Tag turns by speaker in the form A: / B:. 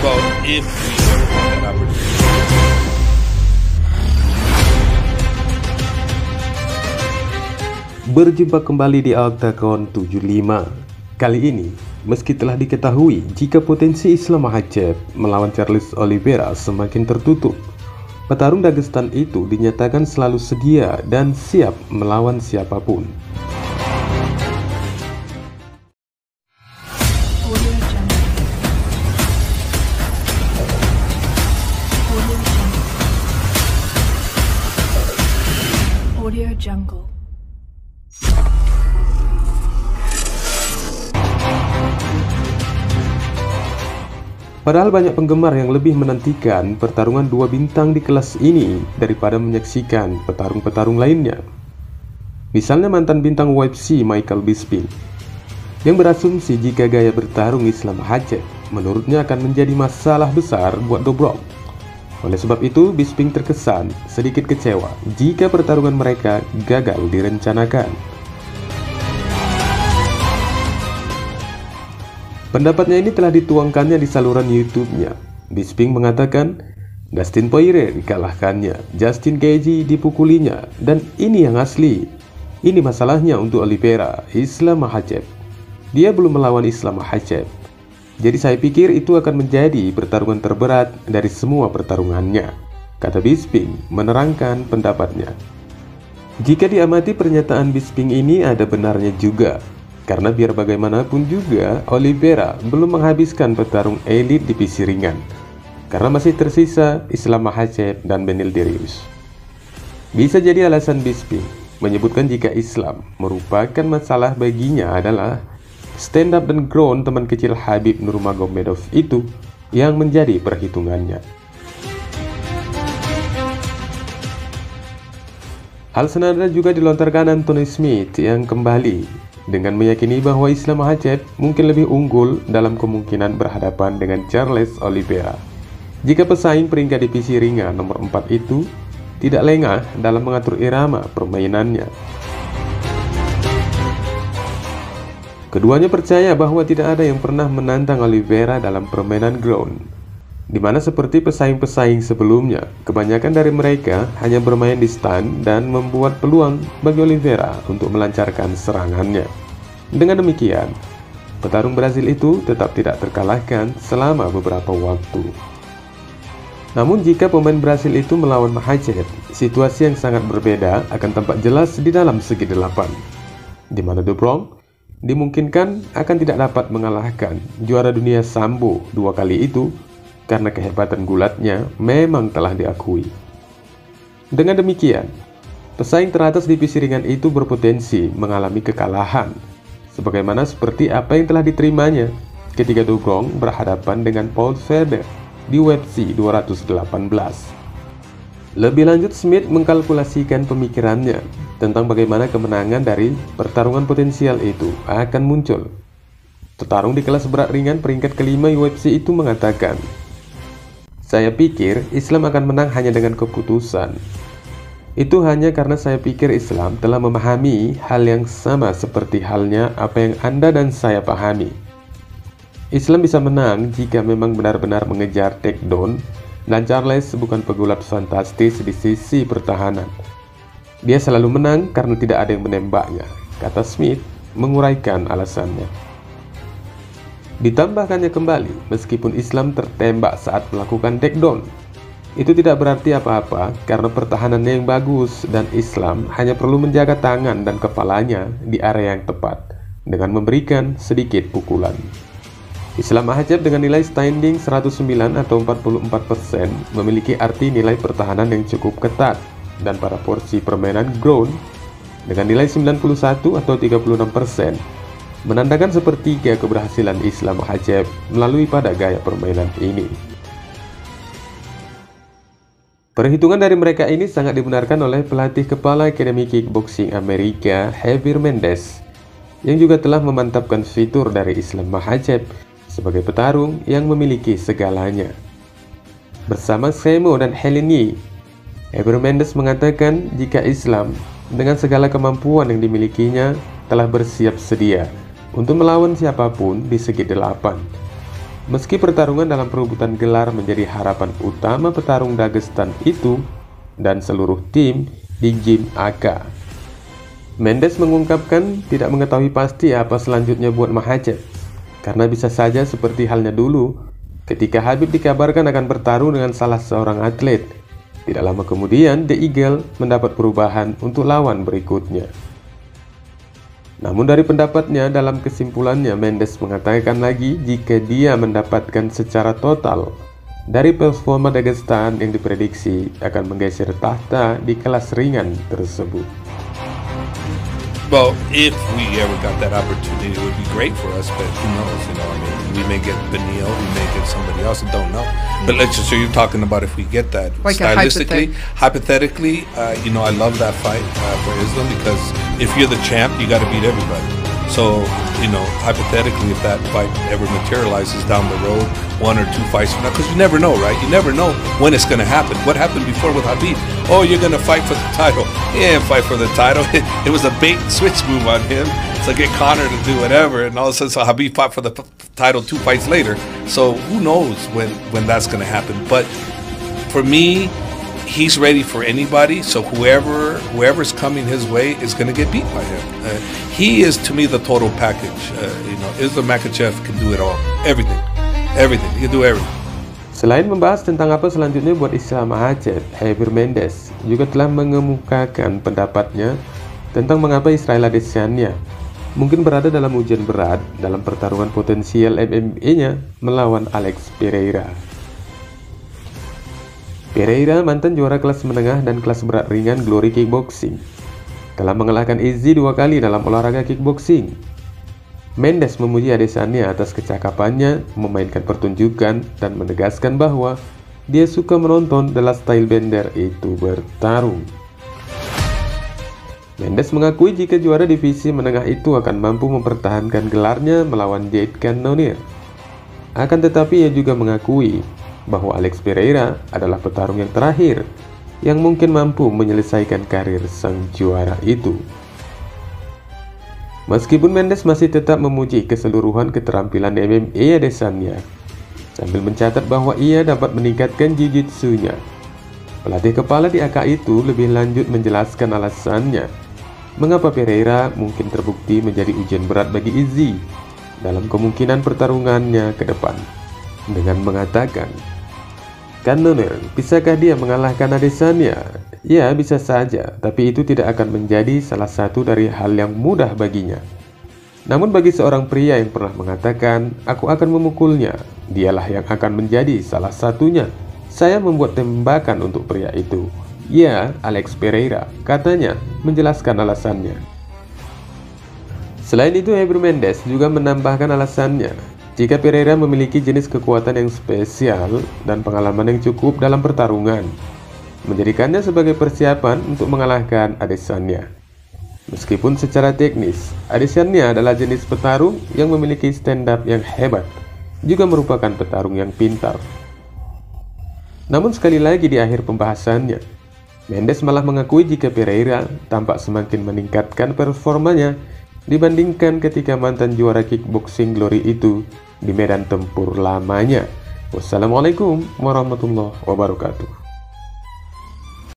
A: about if we had an opportunity.
B: Berjumpa kembali di Octagon 75. Kali ini, meski telah diketahui jika potensi Islam Makhachev melawan Charles Oliveira semakin tertutup, petarung Dagestan itu dinyatakan selalu sedia dan siap melawan siapapun.
C: Audio Jungle.
B: Padahal banyak penggemar yang lebih menantikan pertarungan dua bintang di kelas ini daripada menyaksikan petarung-petarung lainnya. Misalnya mantan bintang UFC Michael Bisping, yang berasumsi jika gaya bertarung Islam Makhachev menurutnya akan menjadi masalah besar buat Dobrov. Oleh sebab itu, Bisping terkesan sedikit kecewa jika pertarungan mereka gagal direncanakan. Pendapatnya ini telah dituangkannya di saluran YouTube-nya. Bisping mengatakan, Dustin Poirier dikalahkannya, Justin Gaethje dipukulinya, dan ini yang asli. Ini masalahnya untuk Oliveira, Islam Makhachev. Dia belum melawan Islam Makhachev. Jadi saya pikir itu akan menjadi pertarungan terberat dari semua pertarungannya, kata Bisping menerangkan pendapatnya. Jika diamati pernyataan Bisping ini ada benarnya juga, karena biar bagaimanapun juga Oliveira belum menghabiskan petarung elit divisi ringan, karena masih tersisa Islam Makhachev dan Beneil Dariush. Bisa jadi alasan Bisping menyebutkan jika Islam merupakan masalah baginya adalah stand up dan ground teman kecil Khabib Nurmagomedov itu yang menjadi perhitungannya. Hal senada juga dilontarkan Anthony Smith yang kembali dengan meyakini bahwa Islam Makhachev mungkin lebih unggul dalam kemungkinan berhadapan dengan Charles Oliveira jika pesaing peringkat divisi ringan nomor 4 itu tidak lengah dalam mengatur irama permainannya. Keduanya percaya bahwa tidak ada yang pernah menantang Oliveira dalam permainan ground, di mana seperti pesaing-pesaing sebelumnya, kebanyakan dari mereka hanya bermain di stand dan membuat peluang bagi Oliveira untuk melancarkan serangannya. Dengan demikian, petarung Brasil itu tetap tidak terkalahkan selama beberapa waktu. Namun jika pemain Brasil itu melawan Makhachev, situasi yang sangat berbeda akan tampak jelas di dalam segi delapan, di mana Dobrov dimungkinkan akan tidak dapat mengalahkan juara dunia Sambo 2 kali itu karena kehebatan gulatnya memang telah diakui. Dengan demikian, pesaing teratas divisi ringan itu berpotensi mengalami kekalahan, sebagaimana seperti apa yang telah diterimanya ketika Dobrov berhadapan dengan Paul Felder di UFC 218. Lebih lanjut, Smith mengkalkulasikan pemikirannya tentang bagaimana kemenangan dari pertarungan potensial itu akan muncul. Petarung di kelas berat ringan peringkat kelima UFC itu mengatakan, "Saya pikir Islam akan menang hanya dengan keputusan. Itu hanya karena saya pikir Islam telah memahami hal yang sama seperti halnya apa yang Anda dan saya pahami. Islam bisa menang jika memang benar-benar mengejar takedown, dan Charles bukan pegulat fantastis di sisi pertahanan. Dia selalu menang karena tidak ada yang menembaknya," kata Smith menguraikan alasannya. Ditambahkannya kembali, meskipun Islam tertembak saat melakukan takedown, itu tidak berarti apa-apa karena pertahanannya yang bagus dan Islam hanya perlu menjaga tangan dan kepalanya di area yang tepat dengan memberikan sedikit pukulan. Islam Makhachev dengan nilai standing 109 atau 44% memiliki arti nilai pertahanan yang cukup ketat, dan pada porsi permainan ground dengan nilai 91 atau 36% menandakan sepertiga keberhasilan Islam Makhachev melalui pada gaya permainan ini. Perhitungan dari mereka ini sangat dibenarkan oleh pelatih kepala Akademi Kickboxing Amerika, Javier Mendez, yang juga telah memantapkan fitur dari Islam Makhachev sebagai petarung yang memiliki segalanya. Bersama Semo dan Heleni, Javier Mendez mengatakan jika Islam dengan segala kemampuan yang dimilikinya telah bersiap sedia untuk melawan siapapun di segi delapan. Meski pertarungan dalam perebutan gelar menjadi harapan utama petarung Dagestan itu dan seluruh tim di Gym AK, Mendes mengungkapkan tidak mengetahui pasti apa selanjutnya buat Makhachev, karena bisa saja seperti halnya dulu ketika Khabib dikabarkan akan bertarung dengan salah seorang atlet. Tidak lama kemudian The Eagle mendapat perubahan untuk lawan berikutnya. Namun dari pendapatnya, dalam kesimpulannya Mendes mengatakan lagi jika dia mendapatkan secara total dari performa Dagestan yang diprediksi akan menggeser tahta di kelas ringan tersebut.
A: Well, if we ever got that opportunity, it would be great for us, but who knows, I mean, we may get Beneil, we may get somebody else, I don't know. But let's just, so you're talking about if we get that.
D: Like
A: stylistically, hypothetically, I love that fight for Islam, because if you're the champ, you got to beat everybody. So, hypothetically, if that fight ever materializes down the road, 1 or 2 fights from now, because you never know, right? You never know when it's going to happen. What happened before with Khabib? Oh, you're going to fight for the title. He didn't fight for the title. It was a bait and switch move on him to get Conor to do whatever, and all of a sudden, so Khabib fought for the title 2 fights later. So who knows when that's going to happen? But for me, he's ready for anybody. So whoever's coming his way is going to get beat by him. He is, to me, the total package. Islam Makhachev can do it all, everything. He can do everything.
B: Selain membahas tentang apa selanjutnya buat Islam Makhachev, Khabib Mendes juga telah mengemukakan pendapatnya tentang mengapa Israel Adesanya mungkin berada dalam ujian berat dalam pertarungan potensial MMA-nya melawan Alex Pereira. Pereira, mantan juara kelas menengah dan kelas berat ringan Glory Kickboxing, telah mengalahkan Izzy 2 kali dalam olahraga kickboxing. Mendes memuji Adesanya atas kecakapannya memainkan pertunjukan dan menegaskan bahwa dia suka menonton The Last Stylebender itu bertarung. Mendes mengakui jika juara divisi menengah itu akan mampu mempertahankan gelarnya melawan Jade Cannonier. Akan tetapi ia juga mengakui bahwa Alex Pereira adalah petarung yang terakhir yang mungkin mampu menyelesaikan karir sang juara itu. Meskipun Mendes masih tetap memuji keseluruhan keterampilan MMA Adesanya, sambil mencatat bahwa ia dapat meningkatkan jiu-jitsunya, pelatih kepala di AK itu lebih lanjut menjelaskan alasannya mengapa Pereira mungkin terbukti menjadi ujian berat bagi Izzy dalam kemungkinan pertarungannya ke depan, dengan mengatakan, "Cannonier, bisakah dia mengalahkan Adesanya? Ya, bisa saja, tapi itu tidak akan menjadi salah satu dari hal yang mudah baginya. Namun bagi seorang pria yang pernah mengatakan, aku akan memukulnya, dialah yang akan menjadi salah satunya. Saya membuat tembakan untuk pria itu. Ya, Alex Pereira," katanya, menjelaskan alasannya. Selain itu, Khabib Mendes juga menambahkan alasannya jika Pereira memiliki jenis kekuatan yang spesial dan pengalaman yang cukup dalam pertarungan, menjadikannya sebagai persiapan untuk mengalahkan Adesanya. Meskipun secara teknis, Adesanya adalah jenis petarung yang memiliki stand up yang hebat, juga merupakan petarung yang pintar. Namun sekali lagi di akhir pembahasannya, Mendes malah mengakui jika Pereira tampak semakin meningkatkan performanya dibandingkan ketika mantan juara kickboxing Glory itu di medan tempur lamanya. Wassalamualaikum warahmatullahi wabarakatuh.